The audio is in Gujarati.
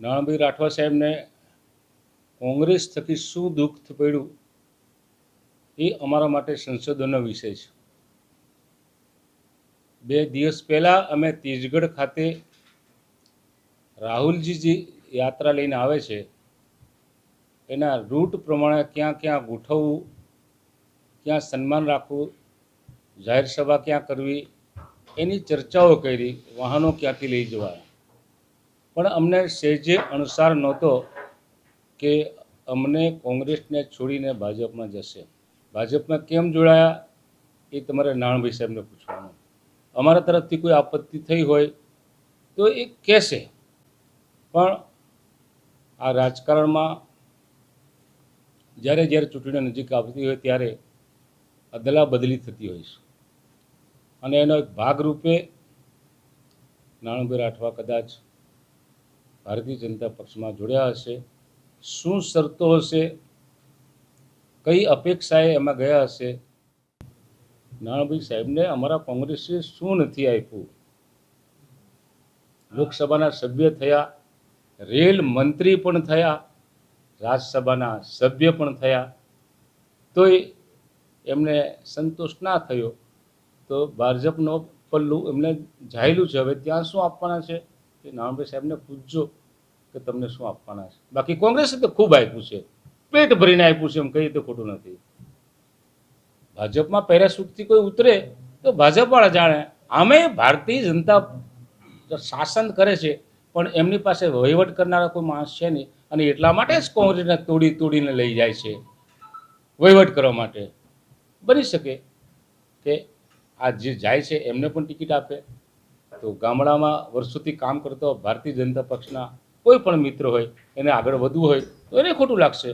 નાણાભાઈ રાઠવા સાહેબને કોંગ્રેસ થકી શું દુઃખ પડ્યું એ અમારા માટે સંશોધનનો વિષય છે. 2 દિવસ પહેલાં અમે તેજગઢ ખાતે રાહુલજી જે યાત્રા લઈને આવે છે એના રૂટ પ્રમાણે ક્યાં ક્યાં ગોઠવવું, ક્યાં સન્માન રાખવું, જાહેર સભા ક્યાં કરવી એની ચર્ચાઓ કરી, વાહનો ક્યાંથી લઈ જવા. પણ અમને સહેજે અણસાર નહોતો કે અમને કોંગ્રેસને છોડીને ભાજપમાં જશે. ભાજપમાં કેમ જોડાયા એ તમારે નાણાભાઈ સાહેબને પૂછવાનું. અમારા તરફથી કોઈ આપત્તિ થઈ હોય તો એ કહેશે, પણ આ રાજકારણમાં જ્યારે જ્યારે ચૂંટણીઓ નજીક આવતી હોય ત્યારે અદલા બદલી થતી હોય છે અને એનો એક ભાગરૂપે નાણાભાઈ રાઠવા કદાચ ભારતીય જનતા પક્ષમાં જોડ્યા હશે. શું શરતો હશે, કઈ અપેક્ષાએ એમાં ગયા હશે. નાણાભાઈ સાહેબને અમારા કોંગ્રેસે શું નથી આપ્યું? લોકસભાના સભ્ય થયા, રેલ મંત્રી પણ થયા, રાજ્યસભાના સભ્ય પણ થયા, તોય એમને સંતોષ ના થયો તો ભાજપનો પલ્લું એમને ઝાયેલું છે. હવે ત્યાં શું આપવાના છે એ નાણાભાઈ સાહેબને પૂછજો કે તમને શું આપવાના છે. બાકી કોંગ્રેસે તો ખૂબ આપ્યું છે, પેટ ભરીને આપ્યું છે, એમ કહીએ તો ખોટું નથી. ભાજપમાં પેરાશૂટથી કોઈ ઉતરે તો ભાજપવાળા જાણે. આમે ભારતીય જનતા શાસન કરે છે પણ એમની પાસે વહીવટ કરનારા કોઈ માણસ છે નહીં, અને એટલા માટે જ કોંગ્રેસને તોડીને લઈ જાય છે વહીવટ કરવા માટે. બની શકે કે આ જે જાય છે એમને પણ ટિકિટ આપે તો ગામડામાં વર્ષોથી કામ કરતો ભારતીય જનતા પક્ષના કોઈ પણ મિત્ર હોય એને આગળ વધવું હોય તો એને ખોટું લાગશે.